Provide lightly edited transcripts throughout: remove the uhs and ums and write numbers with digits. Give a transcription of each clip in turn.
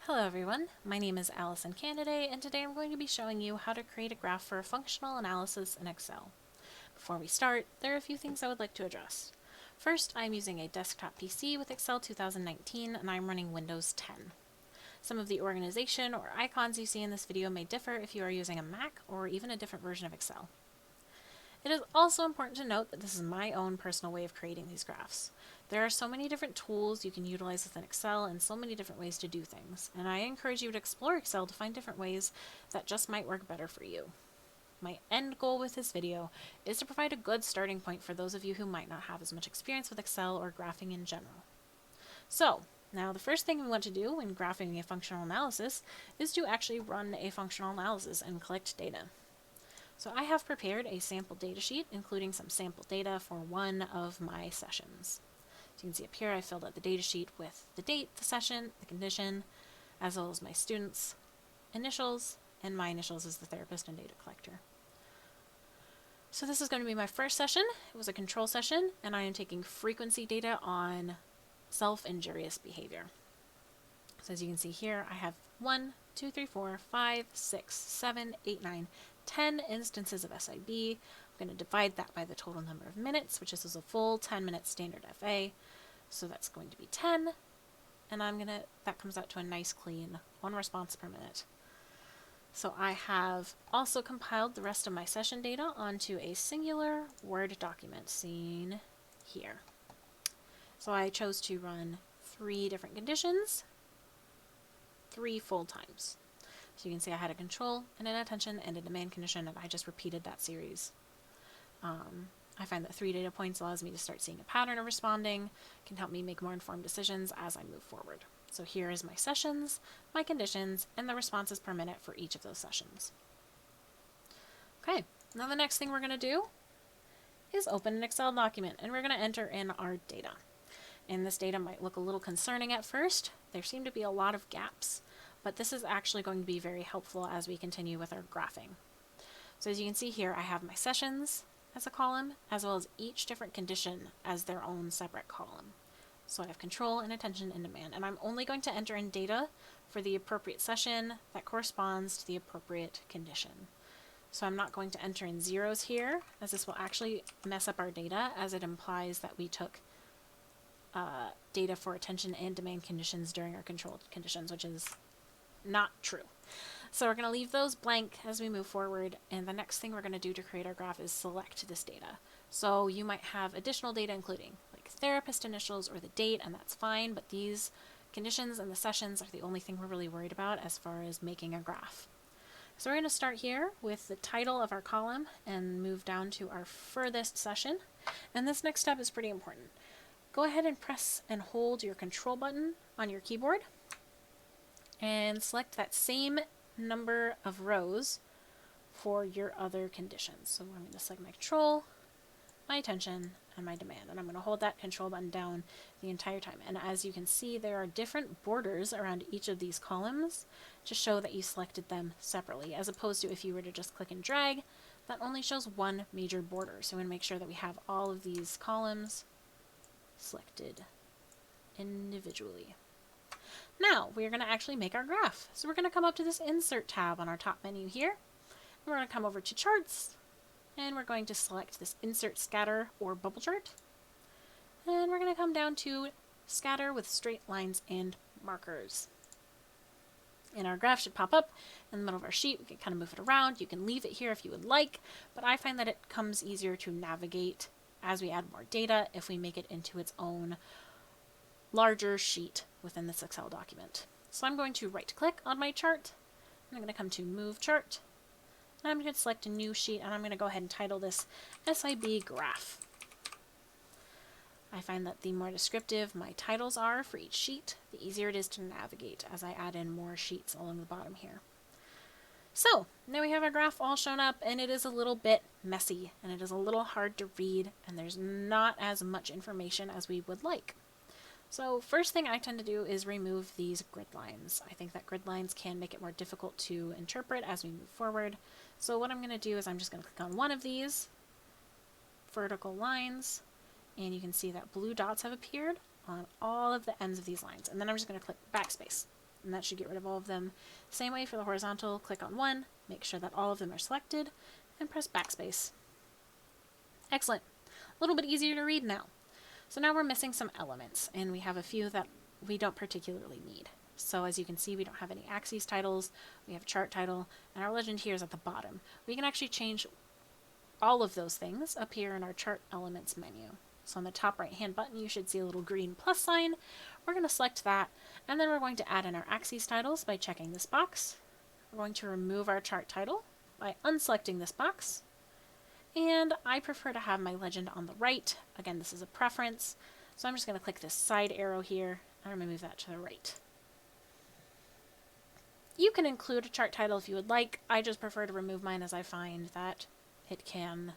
Hello everyone, my name is Allison Candiday, and today I'm going to be showing you how to create a graph for a functional analysis in Excel. Before we start, there are a few things I would like to address. First, I'm using a desktop PC with Excel 2019 and I'm running Windows 10. Some of the organization or icons you see in this video may differ if you are using a Mac or even a different version of Excel. It is also important to note that this is my own personal way of creating these graphs. There are so many different tools you can utilize within Excel and so many different ways to do things, and I encourage you to explore Excel to find different ways that just might work better for you. My end goal with this video is to provide a good starting point for those of you who might not have as much experience with Excel or graphing in general. So, now the first thing we want to do when graphing a functional analysis is to actually run a functional analysis and collect data. So I have prepared a sample data sheet, including some sample data for one of my sessions. So you can see up here I filled out the data sheet with the date, the session, the condition, as well as my students' initials, and my initials as the therapist and data collector. So this is going to be my first session. It was a control session, and I am taking frequency data on self-injurious behavior. So as you can see here, I have 1, 2, 3, 4, 5, 6, 7, 8, 9, 10 instances of SIB. I'm going to divide that by the total number of minutes, which is a full 10-minute standard FA. So that's going to be 10, and that comes out to a nice clean 1 response per minute. So I have also compiled the rest of my session data onto a singular Word document seen here. So I chose to run 3 different conditions, 3 full times. So you can see I had a control and an attention and a demand condition, and I just repeated that series. I find that 3 data points allows me to start seeing a pattern of responding, can help me make more informed decisions as I move forward. So here is my sessions, my conditions, and the responses per minute for each of those sessions. Okay, now the next thing we're going to do is open an Excel document, and we're going to enter in our data. And this data might look a little concerning at first. There seem to be a lot of gaps, but this is actually going to be very helpful as we continue with our graphing. So as you can see here, I have my sessions as a column, as well as each different condition as their own separate column. So I have control and attention and demand, and I'm only going to enter in data for the appropriate session that corresponds to the appropriate condition. So I'm not going to enter in zeros here, as this will actually mess up our data, as it implies that we took data for attention and demand conditions during our controlled conditions, which is not true. So we're going to leave those blank as we move forward, and the next thing we're going to do to create our graph is select this data. So you might have additional data including like therapist initials or the date, and that's fine, but these conditions and the sessions are the only thing we're really worried about as far as making a graph. So we're going to start here with the title of our column and move down to our furthest session, and this next step is pretty important. Go ahead and press and hold your control button on your keyboard and select that same number of rows for your other conditions. So I'm going to select my control, my attention, and my demand, and I'm going to hold that control button down the entire time. And as you can see, there are different borders around each of these columns to show that you selected them separately, as opposed to if you were to just click and drag, that only shows one major border. So I'm going to make sure that we have all of these columns selected individually. Now we're going to actually make our graph. So we're going to come up to this Insert tab on our top menu here. And we're going to come over to Charts, and we're going to select this Insert Scatter or Bubble Chart. And we're going to come down to Scatter with Straight Lines and Markers. And our graph should pop up in the middle of our sheet. We can kind of move it around. You can leave it here if you would like, but I find that it comes easier to navigate as we add more data if we make it into its own larger sheet within this Excel document. So I'm going to right click on my chart, and I'm going to come to Move Chart, and I'm going to select a new sheet, and I'm going to go ahead and title this SIB Graph. I find that the more descriptive my titles are for each sheet, the easier it is to navigate as I add in more sheets along the bottom here. So now we have our graph all shown up, and it is a little bit messy, and it is a little hard to read, and there's not as much information as we would like. So first thing I tend to do is remove these grid lines. I think that grid lines can make it more difficult to interpret as we move forward. So what I'm going to do is I'm just going to click on one of these vertical lines, and you can see that blue dots have appeared on all of the ends of these lines. And then I'm just going to click backspace. and that should get rid of all of them. Same way for the horizontal, click on one, make sure that all of them are selected, and press backspace. Excellent. A little bit easier to read now. So now we're missing some elements, and we have a few that we don't particularly need. So as you can see, we don't have any axes titles, we have chart title, and our legend here is at the bottom. We can actually change all of those things up here in our chart elements menu. So on the top right hand button, you should see a little green plus sign. We're going to select that, and then we're going to add in our axes titles by checking this box. We're going to remove our chart title by unselecting this box. And I prefer to have my legend on the right. Again, this is a preference. So I'm just going to click this side arrow here, and I'm going to move that to the right. You can include a chart title if you would like. I just prefer to remove mine as I find that it can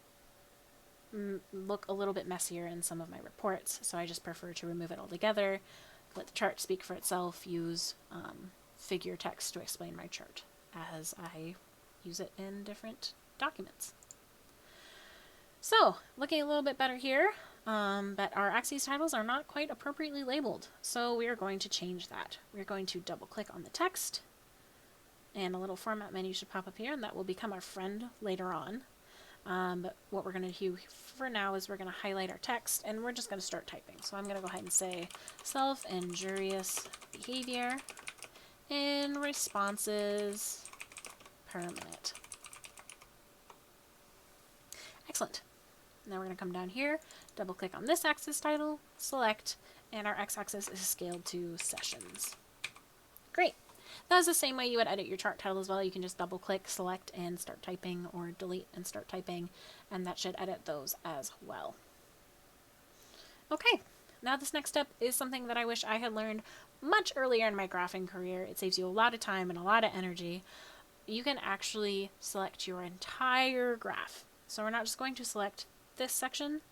look a little bit messier in some of my reports. So I just prefer to remove it altogether, let the chart speak for itself, use figure text to explain my chart as I use it in different documents. So, looking a little bit better here, but our axes titles are not quite appropriately labeled. So we are going to change that. We're going to double click on the text, and a little format menu should pop up here, and that will become our friend later on. But what we're going to do for now is we're going to highlight our text, and we're just going to start typing. So I'm going to go ahead and say self-injurious behavior in responses per minute. Excellent. Now we're going to come down here, double click on this axis title, select, and our x-axis is scaled to sessions. Great. That's the same way you would edit your chart title as well. You can just double click, select, and start typing, or delete and start typing, and that should edit those as well. Okay, now this next step is something that I wish I had learned much earlier in my graphing career. It saves you a lot of time and a lot of energy. You can actually select your entire graph. So we're not just going to select this section.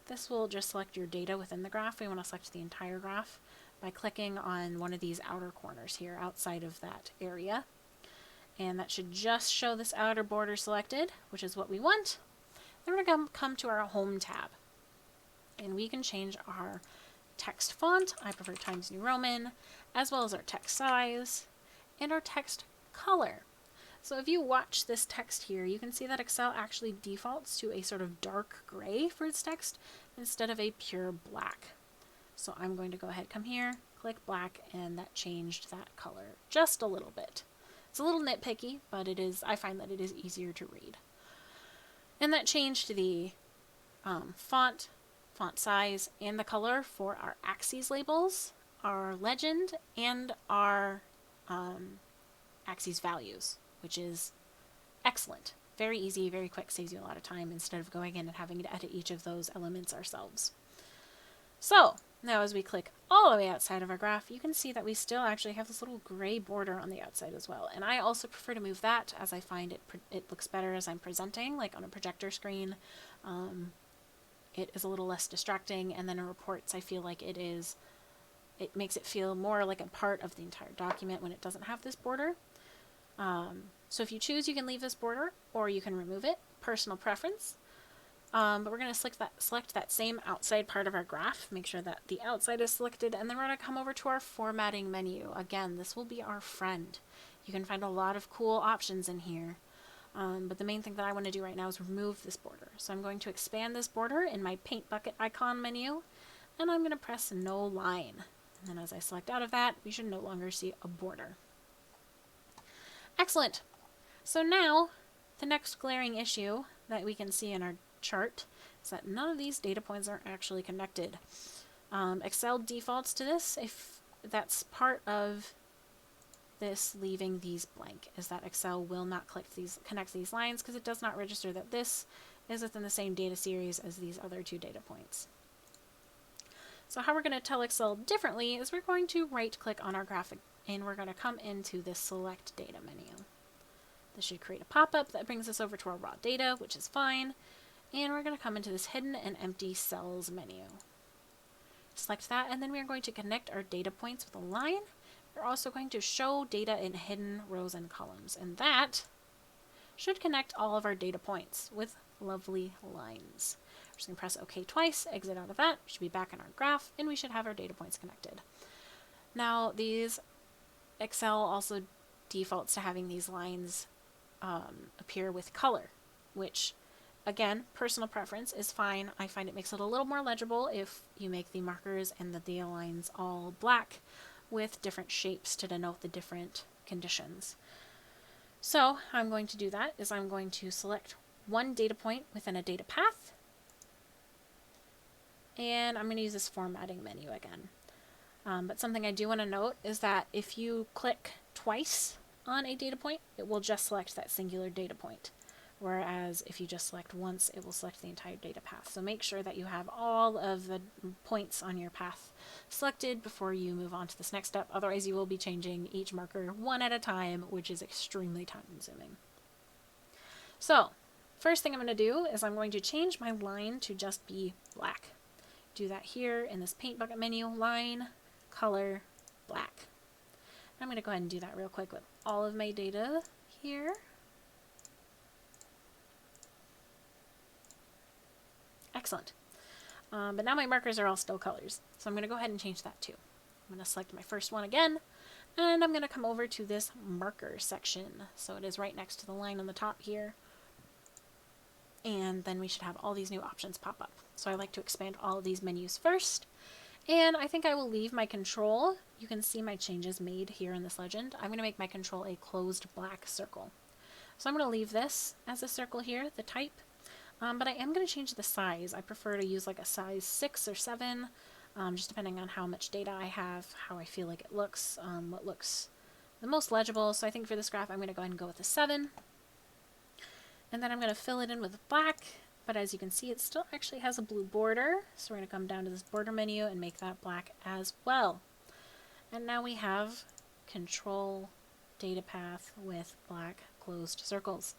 This will just select your data within the graph. We want to select the entire graph by clicking on one of these outer corners here outside of that area. And that should just show this outer border selected, which is what we want. Then we're going to come to our Home tab. And we can change our text font. I prefer Times New Roman, as well as our text size and our text color. So if you watch this text here, you can see that Excel actually defaults to a sort of dark gray for its text instead of a pure black. So I'm going to go ahead, come here, click black, and that changed that color just a little bit. It's a little nitpicky, but I find that it is easier to read. And that changed the font size, and the color for our axes labels, our legend, and our axes values, which is excellent. Very easy, very quick, saves you a lot of time instead of going in and having to edit each of those elements ourselves. So now as we click all the way outside of our graph, you can see that we still actually have this little gray border on the outside as well. And I also prefer to move that, as I find it looks better as I'm presenting, like on a projector screen. It is a little less distracting, and then in reports I feel like it makes it feel more like a part of the entire document when it doesn't have this border. So if you choose, you can leave this border or you can remove it, personal preference. But we're going to select that same outside part of our graph, make sure that the outside is selected, and then we're going to come over to our formatting menu. Again, this will be our friend. You can find a lot of cool options in here. But the main thing that I want to do right now is remove this border. So I'm going to expand this border in my paint bucket icon menu, and I'm going to press no line. And then as I select out of that, we should no longer see a border. Excellent. So now the next glaring issue that we can see in our chart is that none of these data points are actually connected. Excel defaults to this if that's part of this leaving these blank, is that Excel will not connect these lines because it does not register that this is within the same data series as these other two data points. So how we're going to tell Excel differently is we're going to right click on our graphic and we're going to come into this select data menu. This should create a pop-up that brings us over to our raw data, which is fine. And we're going to come into this hidden and empty cells menu. Select that, and then we're going to connect our data points with a line. We're also going to show data in hidden rows and columns, and that should connect all of our data points with lovely lines. We're just going to press OK twice, exit out of that. We should be back in our graph, and we should have our data points connected. Now, these Excel also defaults to having these lines appear with color, which again, personal preference is fine. I find it makes it a little more legible if you make the markers and the data lines all black with different shapes to denote the different conditions. So how I'm going to do that is I'm going to select one data point within a data path, and I'm going to use this formatting menu again. But something I do want to note is that if you click twice on a data point, it will just select that singular data point. Whereas if you just select once, it will select the entire data path. So make sure that you have all of the points on your path selected before you move on to this next step. Otherwise, you will be changing each marker one at a time, which is extremely time consuming. So first thing I'm going to do is I'm going to change my line to just be black. Do that here in this paint bucket menu, line, color, black. I'm going to go ahead and do that real quick with all of my data here. Excellent. But now my markers are all still colors, so I'm going to go ahead and change that too. I'm going to select my first one again, and I'm going to come over to this marker section. So it is right next to the line on the top here. And then we should have all these new options pop up. So I like to expand all of these menus first. And I think I will leave my control. You can see my changes made here in this legend. I'm going to make my control a closed black circle. So I'm going to leave this as a circle here, the type. But I am going to change the size. I prefer to use like a size 6 or 7, just depending on how much data I have, how I feel like it looks, what looks the most legible. So I think for this graph, I'm going to go ahead and go with a 7. And then I'm going to fill it in with black. But as you can see, it still actually has a blue border. So we're going to come down to this border menu and make that black as well. And now we have control data path with black closed circles.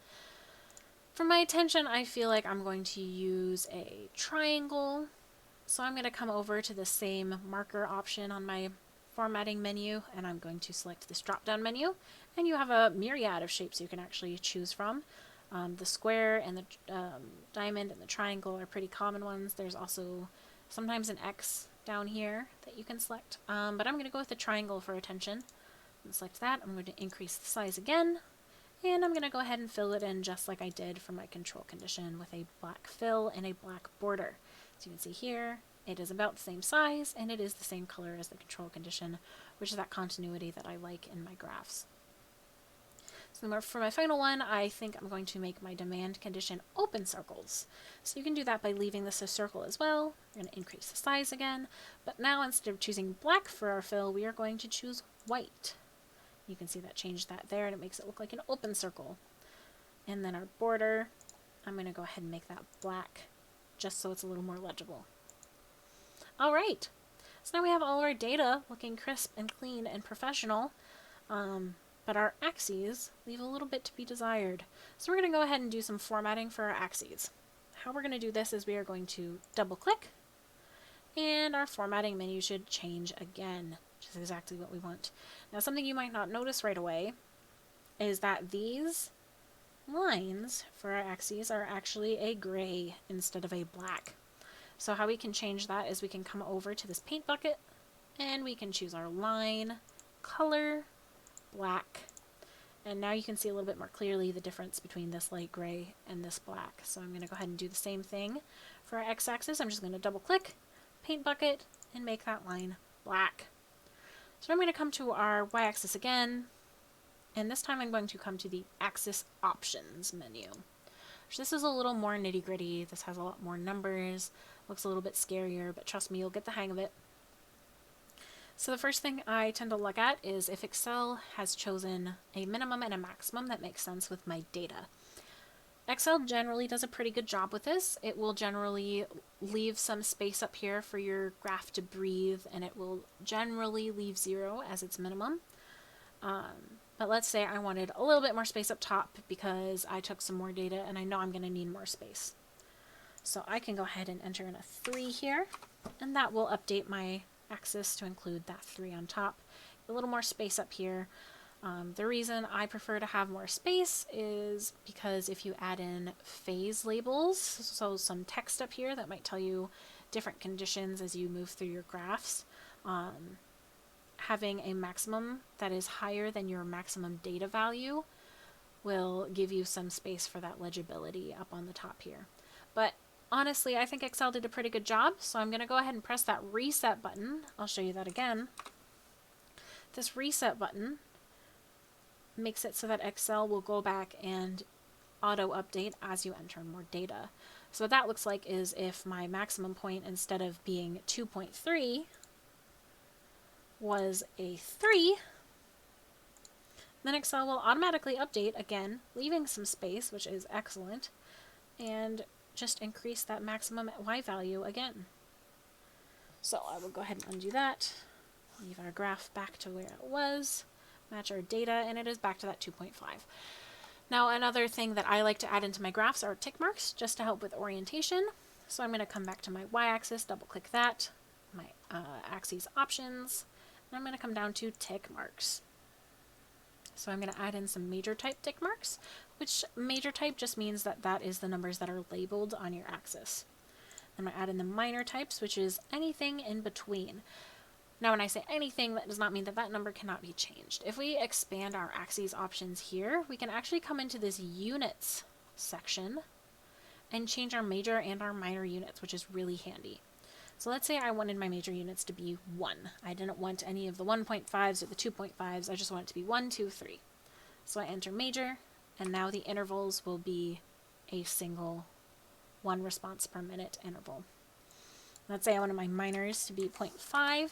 For my attention, I feel like I'm going to use a triangle. So I'm going to come over to the same marker option on my formatting menu, and I'm going to select this drop-down menu. And you have a myriad of shapes you can actually choose from. The square and the diamond and the triangle are pretty common ones. There's also sometimes an X down here that you can select. But I'm going to go with the triangle for attention. And select that. I'm going to increase the size again. And I'm going to go ahead and fill it in just like I did for my control condition with a black fill and a black border. So you can see here, it is about the same size and it is the same color as the control condition, which is that continuity that I like in my graphs. So for my final one, I think I'm going to make my demand condition open circles. So you can do that by leaving this a circle as well. We're going to increase the size again, but now instead of choosing black for our fill, we are going to choose white. You can see that changed that there, and it makes it look like an open circle. And then our border, I'm going to go ahead and make that black, just so it's a little more legible. All right, so now we have all our data looking crisp and clean and professional, but our axes leave a little bit to be desired. So we're going to go ahead and do some formatting for our axes. How we're going to do this is we are going to double click, and our formatting menu should change again. Which is exactly what we want. Now something you might not notice right away is that these lines for our axes are actually a gray instead of a black. So how we can change that is we can come over to this paint bucket and we can choose our line, color, black, and now you can see a little bit more clearly the difference between this light gray and this black. So I'm going to go ahead and do the same thing for our x-axis. I'm just going to double click, paint bucket, and make that line black. So I'm going to come to our y-axis again, and this time I'm going to come to the axis options menu. So this is a little more nitty-gritty. This has a lot more numbers, looks a little bit scarier, but trust me, you'll get the hang of it. So the first thing I tend to look at is if Excel has chosen a minimum and a maximum that makes sense with my data. Excel generally does a pretty good job with this. It will generally leave some space up here for your graph to breathe, and it will generally leave 0 as its minimum. But let's say I wanted a little bit more space up top because I took some more data and I know I'm going to need more space. So I can go ahead and enter in a 3 here, and that will update my axis to include that 3 on top. A little more space up here. The reason I prefer to have more space is because if you add in phase labels, so some text up here that might tell you different conditions as you move through your graphs, having a maximum that is higher than your maximum data value will give you some space for that legibility up on the top here. But honestly, I think Excel did a pretty good job, so I'm going to go ahead and press that reset button. I'll show you that again. This reset button makes it so that Excel will go back and auto-update as you enter more data. So what that looks like is if my maximum point, instead of being 2.3, was a 3, then Excel will automatically update again, leaving some space, which is excellent, and just increase that maximum Y value again. So I will go ahead and undo that, leave our graph back to where it was, match our data, and it is back to that 2.5. Now another thing that I like to add into my graphs are tick marks, just to help with orientation. So I'm going to come back to my Y-axis, double click that, my axes options, and I'm going to come down to tick marks. So I'm going to add in some major type tick marks, which major type just means that that is the numbers that are labeled on your axis. I'm going to add in the minor types, which is anything in between. Now when I say anything, that does not mean that that number cannot be changed. If we expand our axes options here, we can actually come into this units section and change our major and our minor units, which is really handy. So let's say I wanted my major units to be 1. I didn't want any of the 1.5s or the 2.5s. I just want it to be 1, 2, 3. So I enter major, and now the intervals will be a single 1 response per minute interval. Let's say I wanted my minors to be 0.5,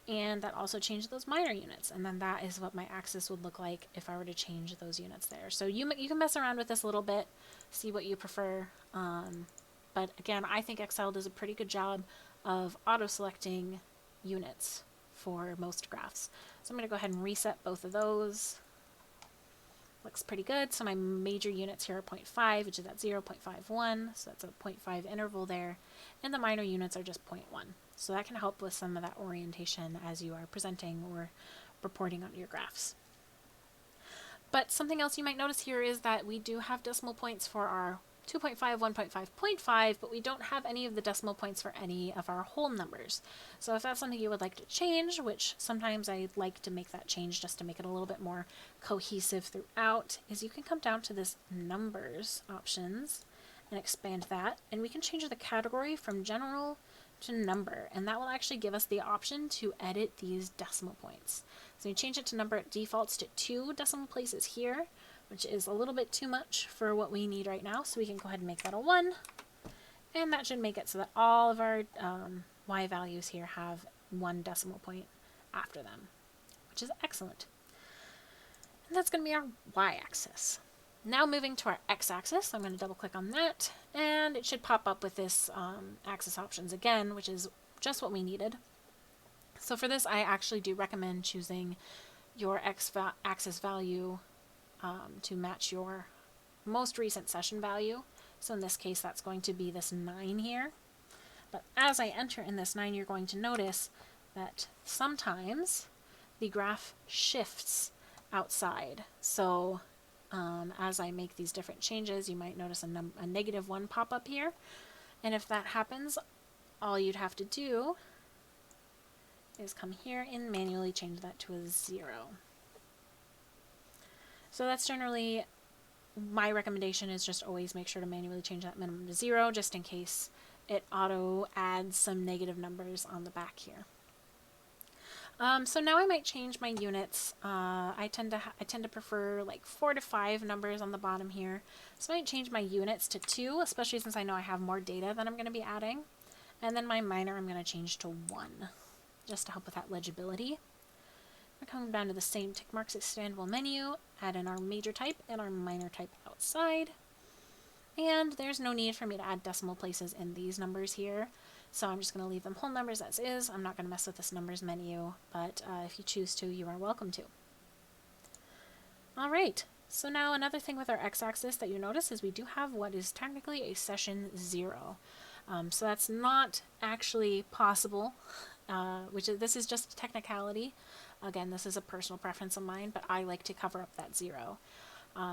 and that also changed those minor units. And then that is what my axis would look like if I were to change those units there. So you can mess around with this a little bit, see what you prefer. But again, I think Excel does a pretty good job of auto-selecting units for most graphs. So I'm going to go ahead and reset both of those. Looks pretty good. So my major units here are 0.5, which is at 0.51, so that's a 0.5 interval there. And the minor units are just 0.1. So that can help with some of that orientation as you are presenting or reporting on your graphs. But something else you might notice here is that we do have decimal points for our 2.5, 1.5, 0.5, but we don't have any of the decimal points for any of our whole numbers. So if that's something you would like to change, which sometimes I like to make that change just to make it a little bit more cohesive throughout, is you can come down to this numbers options and expand that, and we can change the category from general to number, and that will actually give us the option to edit these decimal points. So you change it to number, it defaults to 2 decimal places here, which is a little bit too much for what we need right now, so we can go ahead and make that a 1, and that should make it so that all of our Y values here have 1 decimal point after them, which is excellent. And that's going to be our Y-axis. Now moving to our X-axis, I'm going to double click on that, and it should pop up with this axis options again, which is just what we needed. So for this, I actually do recommend choosing your X-axis value to match your most recent session value. So in this case, that's going to be this 9 here. But as I enter in this 9, you're going to notice that sometimes the graph shifts outside. So as I make these different changes, you might notice a -1 pop up here. And if that happens, all you'd have to do is come here and manually change that to a 0. So that's generally my recommendation, is just always make sure to manually change that minimum to 0, just in case it auto adds some negative numbers on the back here. So now I might change my units. I tend to prefer like 4 to 5 numbers on the bottom here. So I might change my units to 2, especially since I know I have more data that I'm going to be adding. And then my minor I'm going to change to 1, just to help with that legibility. We're coming down to the same tick marks expandable menu, add in our major type and our minor type outside. And there's no need for me to add decimal places in these numbers here. So I'm just going to leave them whole numbers as is. I'm not going to mess with this numbers menu, but if you choose to, you are welcome to. Alright, so now another thing with our x-axis that you notice is we do have what is technically a session 0. So that's not actually possible, this is just a technicality. Again, this is a personal preference of mine, but I like to cover up that 0.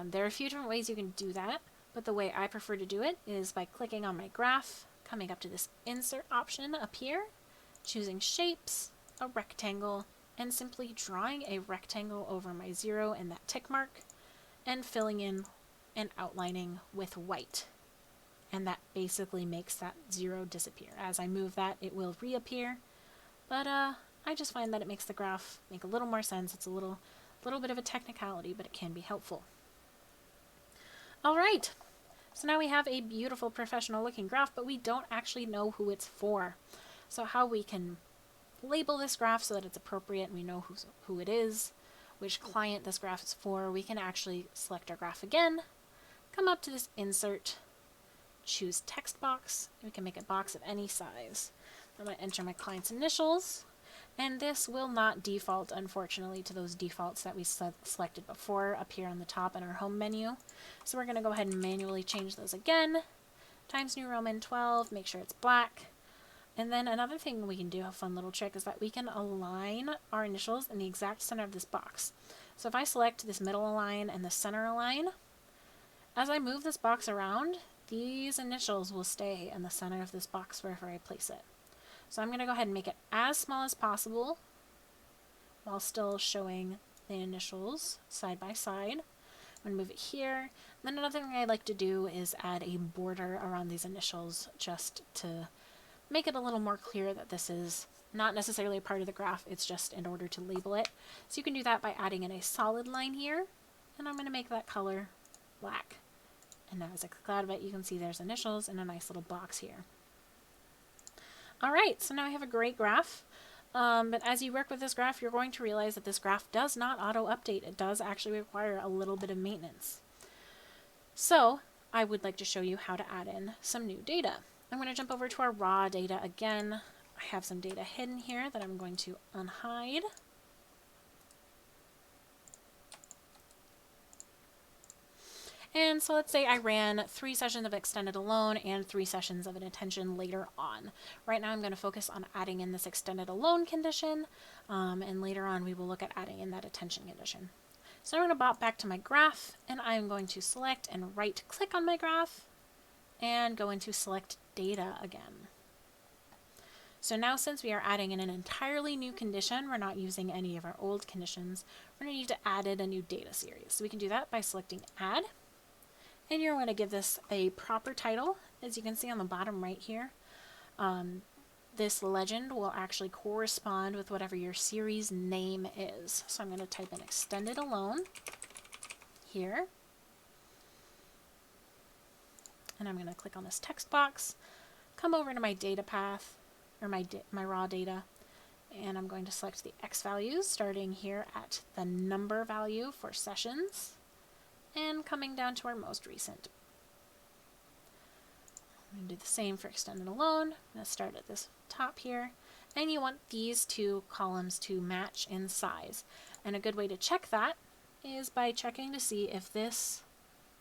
There are a few different ways you can do that, but the way I prefer to do it is by clicking on my graph, coming up to this insert option up here, choosing shapes, a rectangle, and simply drawing a rectangle over my 0 and that tick mark and filling in and outlining with white. And that basically makes that 0 disappear. As I move that, it will reappear, but I just find that it makes the graph make a little more sense. It's a little bit of a technicality, but it can be helpful. All right, so now we have a beautiful professional looking graph, but we don't actually know who it's for. So how we can label this graph so that it's appropriate and we know who it is, which client this graph is for, we can actually select our graph again, come up to this insert, choose text box. We can make a box of any size. I'm going to enter my client's initials, and this will not default, unfortunately, to those defaults that we selected before up here on the top in our home menu. So we're going to go ahead and manually change those again. Times New Roman 12, make sure it's black. And then another thing we can do, a fun little trick, is that we can align our initials in the exact center of this box. So if I select this middle align and the center align, as I move this box around, these initials will stay in the center of this box wherever I place it. So I'm going to go ahead and make it as small as possible while still showing the initials side by side. I'm going to move it here. And then another thing I like to do is add a border around these initials just to make it a little more clear that this is not necessarily a part of the graph, it's just in order to label it. So you can do that by adding in a solid line here, and I'm going to make that color black. And now as I click out of it, you can see there's initials in a nice little box here. Alright, so now we have a great graph. But as you work with this graph, you're going to realize that this graph does not auto-update. It does actually require a little bit of maintenance. So I would like to show you how to add in some new data. I'm going to jump over to our raw data again. I have some data hidden here that I'm going to unhide. And so let's say I ran 3 sessions of extended alone and 3 sessions of an attention later on. Right now I'm going to focus on adding in this extended alone condition, and later on we will look at adding in that attention condition. So I'm going to bop back to my graph, and I'm going to select and right click on my graph and go into select data again. So now since we are adding in an entirely new condition, we're not using any of our old conditions, we're going to need to add in a new data series. So we can do that by selecting add, and you're going to give this a proper title. As you can see on the bottom right here, this legend will actually correspond with whatever your series name is. So I'm going to type in extended alone here. And I'm going to click on this text box, come over to my data path, or my raw data, and I'm going to select the X values, starting here at the number value for sessions, and coming down to our most recent. I'm going to do the same for extended alone. I'm going to start at this top here, and you want these 2 columns to match in size. And a good way to check that is by checking to see if this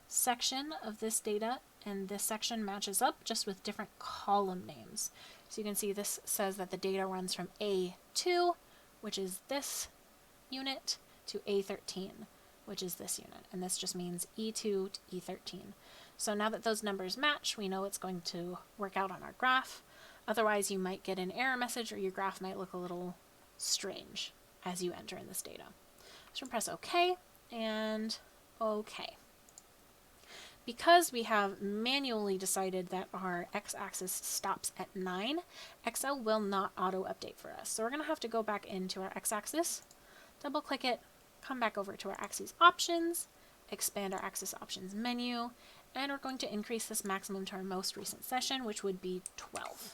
section of this data and this section matches up just with different column names. So you can see this says that the data runs from A2, which is this unit, to A13, which is this unit. And this just means E2 to E13. So now that those numbers match, we know it's going to work out on our graph. Otherwise, you might get an error message or your graph might look a little strange as you enter in this data. So press OK and OK. Because we have manually decided that our x-axis stops at 9, Excel will not auto-update for us. So we're going to have to go back into our x-axis, double-click it, come back over to our axis options, expand our axis options menu, and we're going to increase this maximum to our most recent session, which would be 12.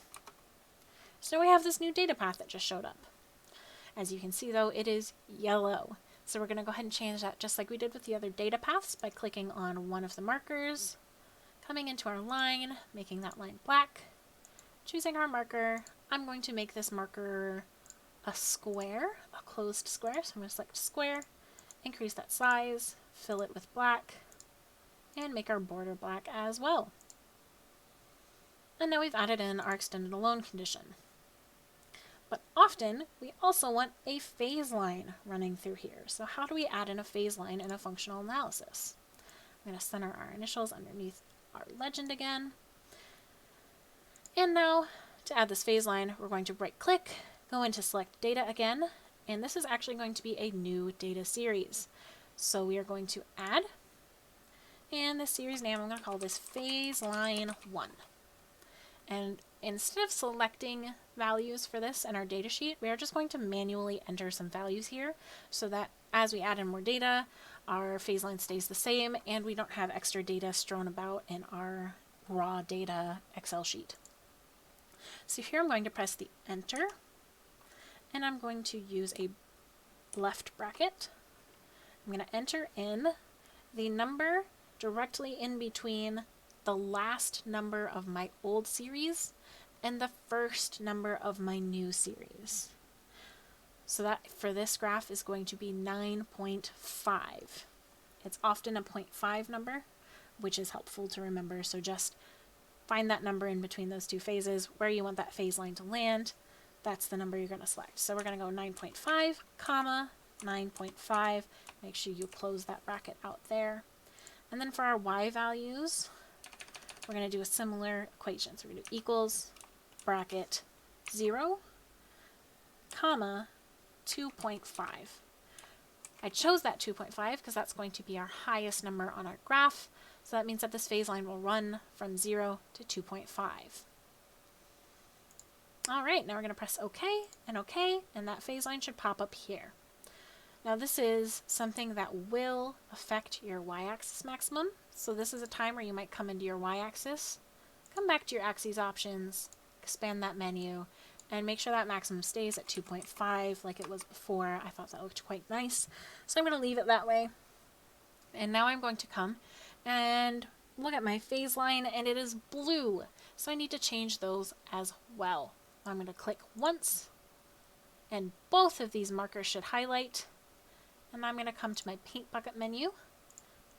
So we have this new data path that just showed up. As you can see, though, it is yellow. So we're going to go ahead and change that just like we did with the other data paths by clicking on one of the markers, coming into our line, making that line black, choosing our marker. I'm going to make this marker a square, a closed square. So I'm going to select square, increase that size, fill it with black, and make our border black as well. And now we've added in our extended alone condition. But often, we also want a phase line running through here. So how do we add in a phase line in a functional analysis? I'm going to center our initials underneath our legend again. And now, to add this phase line, we're going to right-click, go into Select Data again, And this is actually going to be a new data series. So we are going to add, and the series name, I'm going to call this phase line 1. And instead of selecting values for this in our data sheet, we are just going to manually enter some values here so that as we add in more data, our phase line stays the same and we don't have extra data strewn about in our raw data Excel sheet. So here I'm going to press the enter, and I'm going to use a left bracket. I'm going to enter in the number directly in between the last number of my old series and the first number of my new series. So that for this graph is going to be 9.5. It's often a 0.5 number, which is helpful to remember. So just find that number in between those two phases where you want that phase line to land. That's the number you're going to select. So we're going to go 9.5, comma, 9.5. Make sure you close that bracket out there. And then for our y values, we're going to do a similar equation. So we're going to do equals, bracket, 0, comma, 2.5. I chose that 2.5 because that's going to be our highest number on our graph. So that means that this phase line will run from 0 to 2.5. All right, now we're going to press OK, and that phase line should pop up here. Now this is something that will affect your y-axis maximum. So this is a time where you might come into your y-axis, come back to your axes options, expand that menu, and make sure that maximum stays at 2.5 like it was before. I thought that looked quite nice. So I'm going to leave it that way. And now I'm going to come and look at my phase line, and it is blue. So I need to change those as well. I'm going to click once, and both of these markers should highlight. And I'm going to come to my paint bucket menu,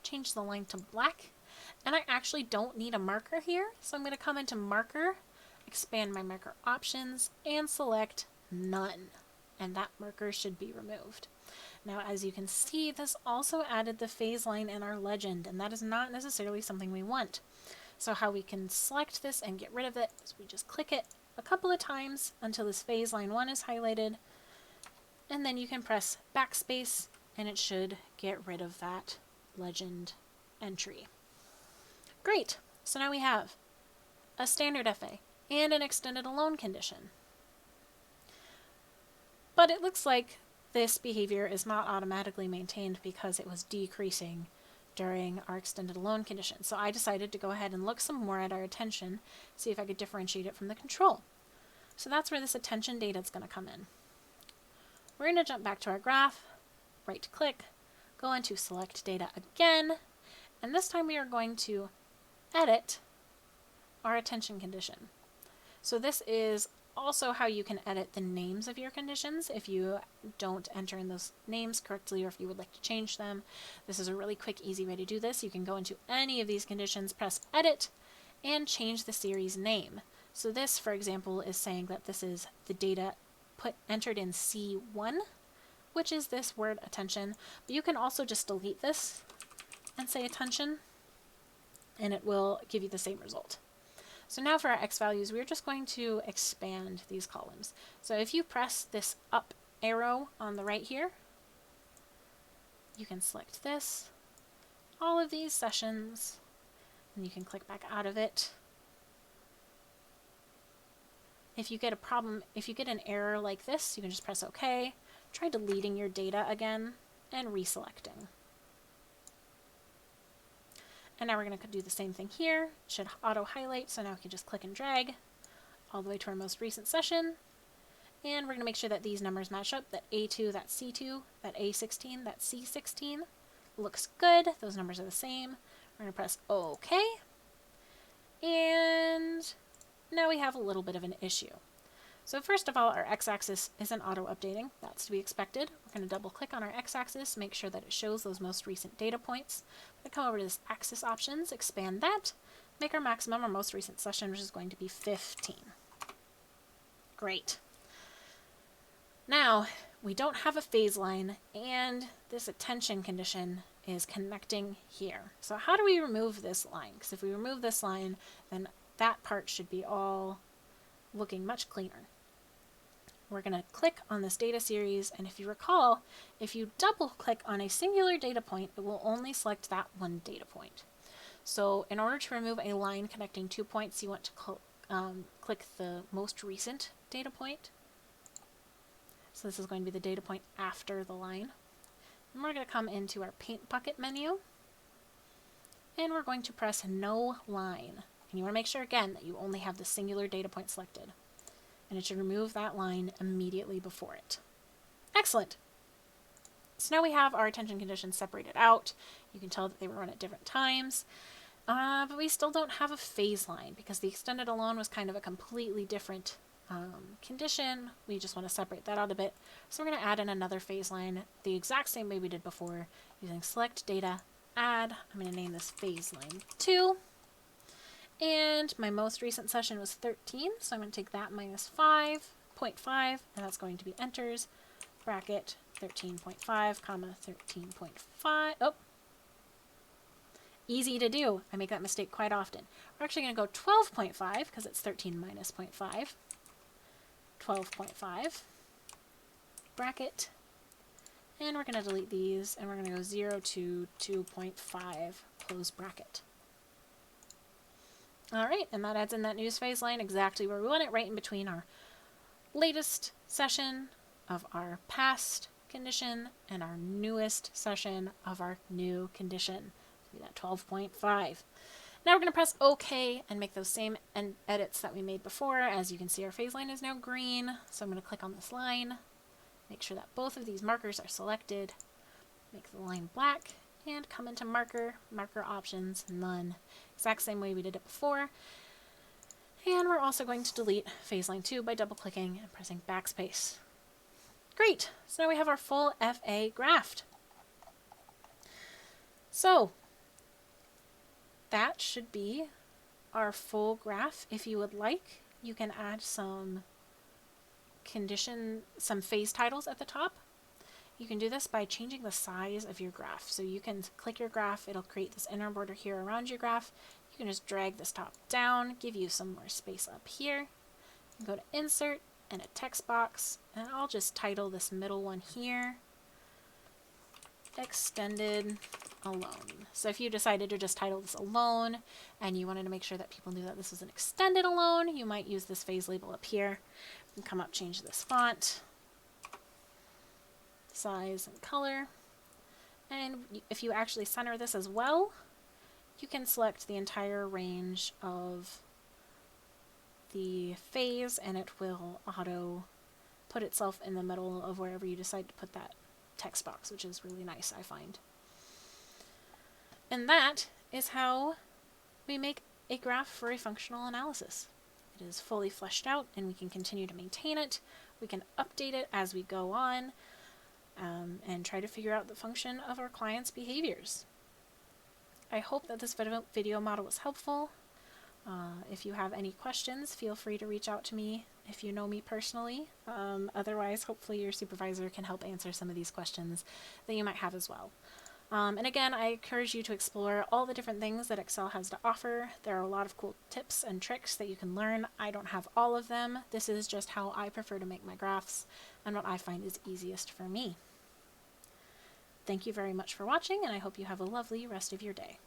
change the line to black, and I actually don't need a marker here. So I'm going to come into marker, expand my marker options, and select none. And that marker should be removed. Now, as you can see, this also added the phase line in our legend, and that is not necessarily something we want. So how we can select this and get rid of it is we just click it a couple of times until this phase line 1 is highlighted, and then you can press backspace and it should get rid of that legend entry. Great! So now we have a standard FA and an extended alone condition. But it looks like this behavior is not automatically maintained because it was decreasing during our extended alone condition. So I decided to go ahead and look some more at our attention, see if I could differentiate it from the control. So that's where this attention data is going to come in. We're going to jump back to our graph, right click, go into select data again, and this time we are going to edit our attention condition. So this is also how you can edit the names of your conditions if you don't enter in those names correctly or if you would like to change them. This is a really quick, easy way to do this. You can go into any of these conditions, press edit, and change the series name. So this, for example, is saying that this is the data entered in C1, which is this word attention. But you can also just delete this and say attention, and it will give you the same result. So now for our X values, we're just going to expand these columns. So if you press this up arrow on the right here, you can select this, all of these sessions, and you can click back out of it. If you get a problem, if you get an error like this, you can just press OK, try deleting your data again, and reselecting. And now we're going to do the same thing here. It should auto highlight, so now we can just click and drag all the way to our most recent session. And we're going to make sure that these numbers match up, that A2, that C2, that A16, that C16 looks good. Those numbers are the same. We're going to press OK. And now we have a little bit of an issue. So first of all, our x-axis isn't auto-updating. That's to be expected. We're going to double-click on our x-axis, make sure that it shows those most recent data points. We're going to come over to this axis options, expand that, make our maximum, our most recent session, which is going to be 15. Great. Now, we don't have a phase line, and this attention condition is connecting here. So how do we remove this line? Because if we remove this line, then that part should be all looking much cleaner. We're going to click on this data series, and if you recall, if you double click on a singular data point, it will only select that one data point. So in order to remove a line connecting 2 points, you want to click the most recent data point. So this is going to be the data point after the line. And we're going to come into our paint bucket menu, and we're going to press no line. And you want to make sure again that you only have the singular data point selected. And it should remove that line immediately before it. Excellent. So now we have our attention conditions separated out. You can tell that they were run at different times. But we still don't have a phase line because the extended alone was kind of a completely different condition. We just want to separate that out a bit. So we're going to add in another phase line the exact same way we did before, using select data, add. I'm going to name this phase line 2. And my most recent session was 13, so I'm going to take that minus 5.5, and that's going to be enters, bracket 13.5, comma 13.5. Oh, easy to do. I make that mistake quite often. We're actually going to go 12.5 because it's 13 minus 0.5. 12.5, bracket, and we're going to delete these, and we're going to go 0 to 2.5, close bracket. Alright, and that adds in that news phase line exactly where we want it, right in between our latest session of our past condition and our newest session of our new condition. So that 12.5. Now we're going to press OK and make those same edits that we made before. As you can see, our phase line is now green, so I'm going to click on this line, make sure that both of these markers are selected, make the line black, and come into marker options, none. Exact same way we did it before. And we're also going to delete phase line 2 by double clicking and pressing backspace. Great, so now we have our full FA graphed. So that should be our full graph. If you would like, you can add some phase titles at the top. You can do this by changing the size of your graph. So you can click your graph, it'll create this inner border here around your graph. You can just drag this top down, give you some more space up here. You can go to insert and a text box, and I'll just title this middle one here, extended alone. So if you decided to just title this alone and you wanted to make sure that people knew that this was an extended alone, you might use this phase label up here. You can come up, change this font, size and color, and if you actually center this as well, you can select the entire range of the phase and it will auto put itself in the middle of wherever you decide to put that text box, which is really nice, I find. And that is how we make a graph for a functional analysis. It is fully fleshed out and we can continue to maintain it. We can update it as we go on. And try to figure out the function of our clients' behaviors. I hope that this video model was helpful. If you have any questions, feel free to reach out to me if you know me personally. Otherwise, hopefully your supervisor can help answer some of these questions that you might have as well. And again, I encourage you to explore all the different things that Excel has to offer. There are a lot of cool tips and tricks that you can learn. I don't have all of them. This is just how I prefer to make my graphs and what I find is easiest for me. Thank you very much for watching, and I hope you have a lovely rest of your day.